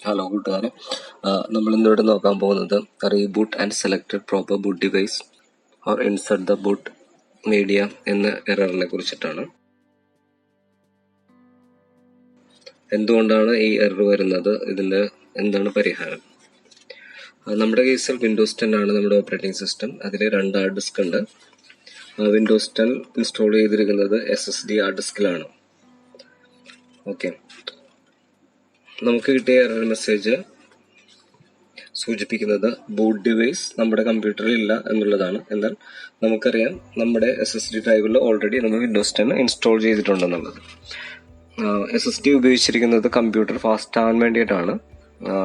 Hello കൂട്ടുകാരെ, നമ്മളിന്നിവിടെ നോക്കാൻ പോകുന്നത് reboot and selected proper boot device or insert the boot media എന്ന എററിനെ കുറിച്ചിട്ടാണ്. എന്തുകൊണ്ടാണ് ഈ എറർ വരുന്നത്, ഇതിൻ്റെ എന്താണ് പരിഹാരം? നമ്മുടെ കേസിൽ വിൻഡോസ് 10 ആണ് നമ്മുടെ ഓപ്പറേറ്റിംഗ് സിസ്റ്റം. അതിൽ 2 ഹാർഡ് ഡിസ്ക് ഉണ്ട്. വിൻഡോസ് 10 ഇൻസ്റ്റാൾ ചെയ്തിരിക്കുന്നത് SSD ഹാർഡ് ഡിസ്കിലാണ്. ഓക്കെ, നമുക്ക് കിട്ടിയ എറർ മെസ്സേജ് സൂചിപ്പിക്കുന്നത് ബൂട്ട് ഡിവൈസ് നമ്മുടെ കമ്പ്യൂട്ടറിൽ ഇല്ല എന്നുള്ളതാണ്. എന്നാൽ നമുക്കറിയാം നമ്മുടെ SSD ഡ്രൈവിൽ ഓൾറെഡി നമ്മൾ വിൻഡോസ് 10 ഇൻസ്റ്റാൾ ചെയ്തിട്ടുണ്ടെന്നുള്ളത്. SSD ഉപയോഗിച്ചിരിക്കുന്നത് കമ്പ്യൂട്ടർ ഫാസ്റ്റ് ആവാൻ വേണ്ടിയിട്ടാണ്.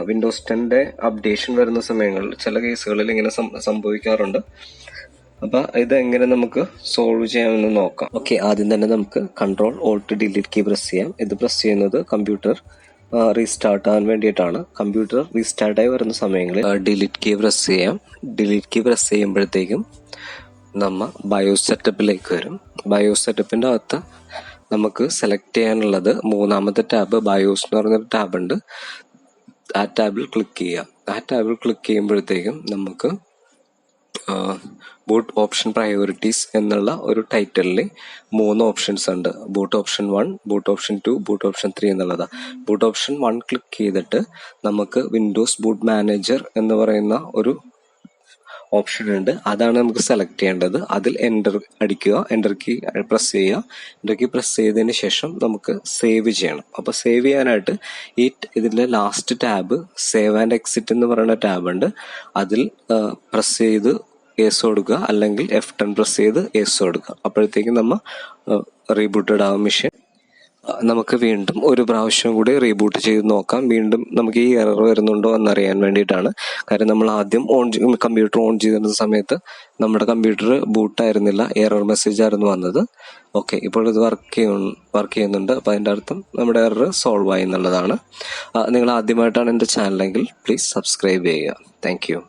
വിൻഡോസ് 10 അപ്ഡേഷൻ വരുന്ന സമയങ്ങളിൽ ചില കേസുകളിൽ ഇങ്ങനെ സംഭവിക്കാറുണ്ട്. അപ്പം ഇത് എങ്ങനെ നമുക്ക് സോൾവ് ചെയ്യാമെന്ന് നോക്കാം. ഓക്കെ, ആദ്യം തന്നെ നമുക്ക് Ctrl+Alt+Delete കീ പ്രസ് ചെയ്യാം. ഇത് പ്രസ് ചെയ്യുന്നത് കമ്പ്യൂട്ടർ റീസ്റ്റാർട്ട് ആവാൻ വേണ്ടിയിട്ടാണ്. കമ്പ്യൂട്ടർ റീസ്റ്റാർട്ടായി വരുന്ന സമയങ്ങളിൽ ഡിലീറ്റ് കീ പ്രസ് ചെയ്യാം. ഡിലീറ്റ് കീ പ്രസ് ചെയ്യുമ്പോഴത്തേക്കും നമ്മൾ ബയോസ് സെറ്റപ്പിലേക്ക് വരും. ബയോസ് സെറ്റപ്പിൻ്റെ അകത്ത് നമുക്ക് സെലക്ട് ചെയ്യാനുള്ളത് 3ാമത്തെ ടാബ് ബയോസ് എന്ന് പറഞ്ഞൊരു ടാബ് ഉണ്ട്. ആ ടാബിൽ ക്ലിക്ക് ചെയ്യുക. ആ ടാബിൽ ക്ലിക്ക് ചെയ്യുമ്പോഴത്തേക്കും നമുക്ക് ബൂട്ട് ഓപ്ഷൻ പ്രയോറിറ്റീസ് എന്നുള്ള ഒരു ടൈറ്റിലിൽ 3 ഓപ്ഷൻസ് ഉണ്ട്. Boot option 1, boot option 2, boot option 3 എന്നുള്ളതാണ്. ബൂട്ട് ഓപ്ഷൻ 1 ക്ലിക്ക് ചെയ്തിട്ട് നമുക്ക് വിൻഡോസ് ബൂട്ട് മാനേജർ എന്ന് പറയുന്ന ഒരു ഓപ്ഷൻ ഉണ്ട്. അതാണ് നമുക്ക് സെലക്ട് ചെയ്യേണ്ടത്. അതിൽ എൻ്റർ അടിക്കുക, എൻ്റർ കീ പ്രസ് ചെയ്യുക. എൻ്റർ കീ പ്രസ് ചെയ്തതിന് ശേഷം നമുക്ക് സേവ് ചെയ്യണം. അപ്പോൾ സേവ് ചെയ്യാനായിട്ട് ഇതിൻ്റെ last tab save and exit എന്ന് പറയുന്ന ടാബ് ഉണ്ട്. അതിൽ പ്രസ് ചെയ്ത് യെസ് കൊടുക്കുക, അല്ലെങ്കിൽ F10 പ്രസ് ചെയ്ത് യെസ് കൊടുക്കുക. അപ്പോഴത്തേക്കും നമ്മൾ റീബൂട്ടഡ് ആവും മെഷീൻ. നമുക്ക് വീണ്ടും ഒരു പ്രാവശ്യം കൂടി റീബൂട്ട് ചെയ്ത് നോക്കാം. വീണ്ടും നമുക്ക് ഈ എറർ വരുന്നുണ്ടോ എന്നറിയാൻ വേണ്ടിയിട്ടാണ്. കാര്യം നമ്മൾ ആദ്യം കമ്പ്യൂട്ടർ ഓൺ ചെയ്തിരുന്ന സമയത്ത് നമ്മുടെ കമ്പ്യൂട്ടർ ബൂട്ടായിരുന്നില്ല, എറർ മെസ്സേജ് ആയിരുന്നു വന്നത്. ഓക്കെ, ഇപ്പോൾ ഇത് വർക്ക് ചെയ്യുന്നുണ്ട്. അപ്പോൾ അതിൻ്റെ അർത്ഥം നമ്മുടെ എറർ സോൾവ് ആയി എന്നുള്ളതാണ്. നിങ്ങൾ ആദ്യമായിട്ടാണ് എൻ്റെ ചാനലെങ്കിൽ പ്ലീസ് സബ്സ്ക്രൈബ് ചെയ്യുക. Thank you.